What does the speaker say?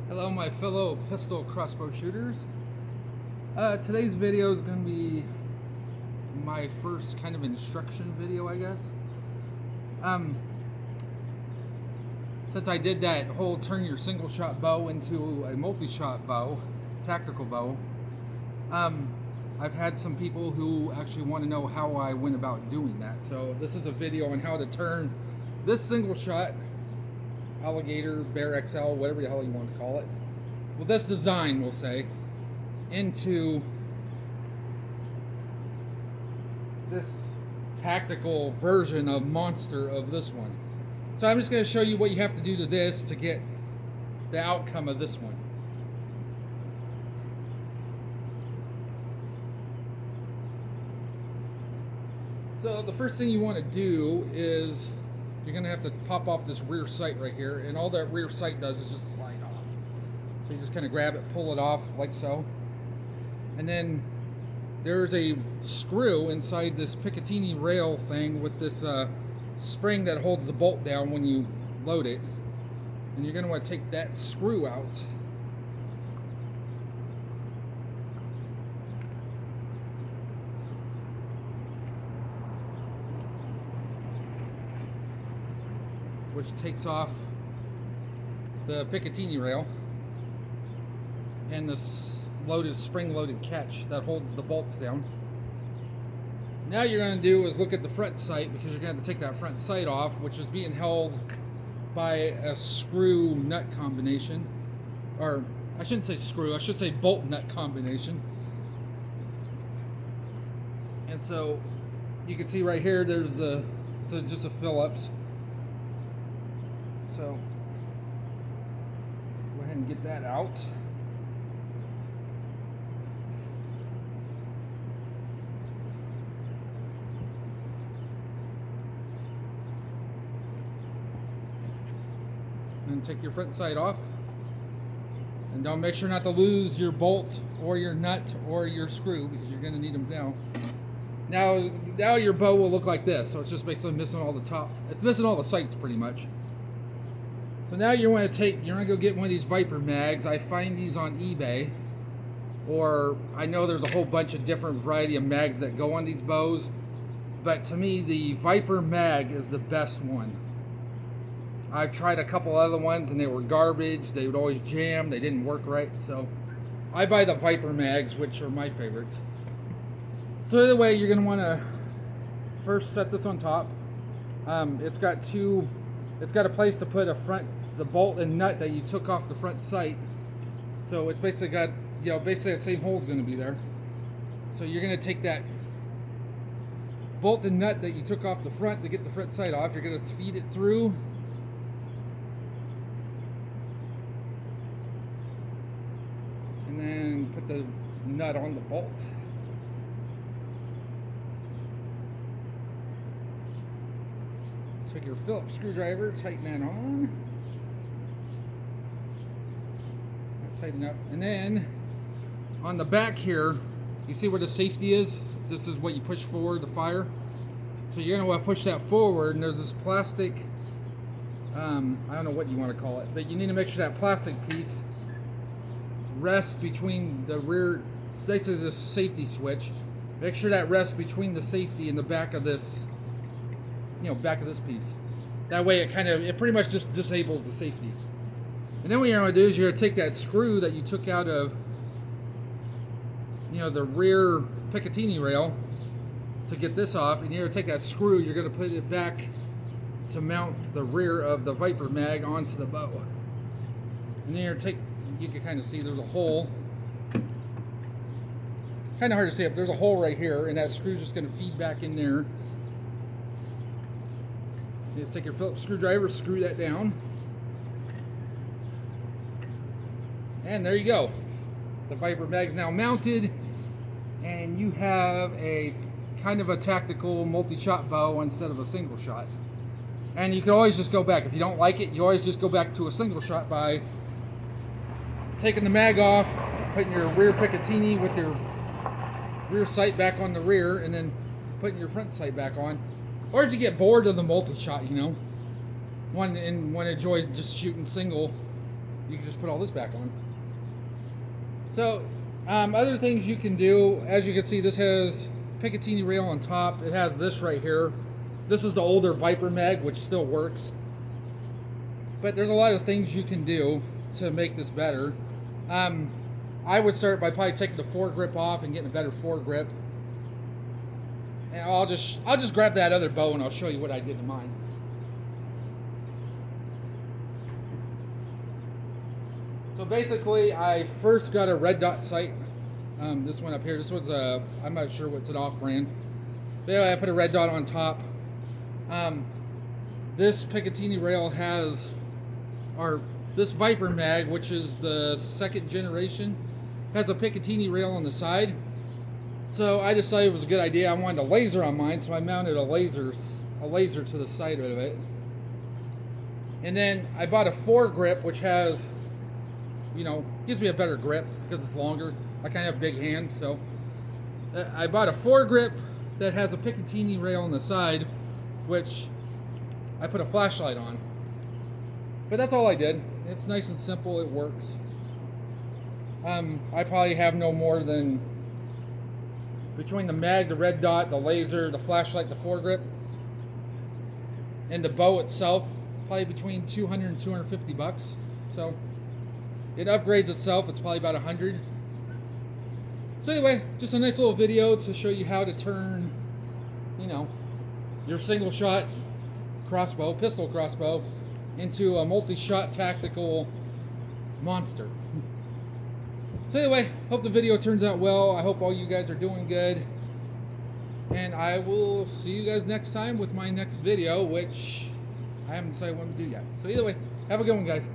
Hello my fellow pistol crossbow shooters. Today's video is going to be my first kind of instruction video, I guess. Since I did that whole turn your single shot bow into a multi-shot bow, tactical bow, I've had some people who actually want to know how I went about doing that. So this is a video on how to turn this single shot alligator, bear XL, whatever the hell you want to call it, well, this design, we'll say, into this tactical version of monster of this one. So I'm just going to show you what you have to do to this to get the outcome of this one. So the first thing you want to do is you're going to have to pop off this rear sight right here, and all that rear sight does is just slide off. So you just kind of grab it, pull it off like so, and then there's a screw inside this Picatinny rail thing with this spring that holds the bolt down when you load it, and you're going to want to take that screw out. Which takes off the Picatinny rail and the spring-loaded catch that holds the bolts down. Now you're going to do is look at the front sight, because you're going to have to take that front sight off, which is being held by a screw nut combination, or I shouldn't say screw, I should say bolt nut combination. And so you can see right here there's just a Phillips. So go ahead and get that out. And take your front sight off. And don't make sure not to lose your bolt or your nut or your screw, because you're going to need them now. Now your bow will look like this. So it's just basically missing all the top. It's missing all the sights pretty much. So now you're going to go get one of these Viper mags. I find these on eBay, or I know there's a whole bunch of different variety of mags that go on these bows, but to me the Viper mag is the best one. I've tried a couple other ones and they were garbage. They would always jam. They didn't work right. So I buy the Viper mags, which are my favorites. So either way, you're going to want to first set this on top. It's got a place to put the bolt and nut that you took off the front sight. So it's basically got, basically that same hole's going to be there. So you're going to take that bolt and nut that you took off the front to get the front sight off. You're going to feed it through. And then put the nut on the bolt. Take your Phillips screwdriver, tighten that on. Tighten up. And then on the back here, you see where the safety is? This is what you push forward to fire. So you're going to want to push that forward, and there's this plastic, I don't know what you want to call it, but you need to make sure that plastic piece rests between the rear, basically this safety switch. Make sure that rests between the safety and the back of this, back of this piece. That way it pretty much just disables the safety. And then what you're going to do is you're going to take that screw that you took out of, the rear Picatinny rail to get this off, and you're going to take that screw, you're going to put it back to mount the rear of the Viper mag onto the bow. And then you can kind of see there's a hole. Kind of hard to see, but there's a hole right here, and that screw's just going to feed back in there. You just take your Phillips screwdriver, screw that down. And there you go. The Viper mag's now mounted, and you have a kind of a tactical multi-shot bow instead of a single shot. And you can always just go back. If you don't like it, you always just go back to a single shot by taking the mag off, putting your rear Picatinny with your rear sight back on the rear, and then putting your front sight back on. Or if you get bored of the multi-shot, want to enjoy just shooting single, you can just put all this back on. So, other things you can do, as you can see, this has Picatinny rail on top. It has this right here. This is the older Viper mag, which still works. But there's a lot of things you can do to make this better. I would start by probably taking the foregrip off and getting a better foregrip. And I'll just grab that other bow and I'll show you what I did to mine. So basically, I first got a red dot sight. This one up here. This one's I'm not sure what's an off-brand. But anyway, I put a red dot on top. This Picatinny rail has this Viper mag, which is the second generation, has a Picatinny rail on the side. So I decided it was a good idea. I wanted a laser on mine, so I mounted a laser to the side of it. And then I bought a foregrip, which has, gives me a better grip because it's longer. I kind of have big hands, so I bought a foregrip that has a Picatinny rail on the side, which I put a flashlight on. But that's all I did. It's nice and simple. It works. I probably have no more than, between the mag, the red dot, the laser, the flashlight, the foregrip, and the bow itself, probably between 200 and 250 bucks. So it upgrades itself. It's probably about 100. So anyway, just a nice little video to show you how to turn, your single shot crossbow, pistol crossbow, into a multi-shot tactical monster. So anyway, hope the video turns out well. I hope all you guys are doing good. And I will see you guys next time with my next video, which I haven't decided what to do yet. So either way, have a good one, guys.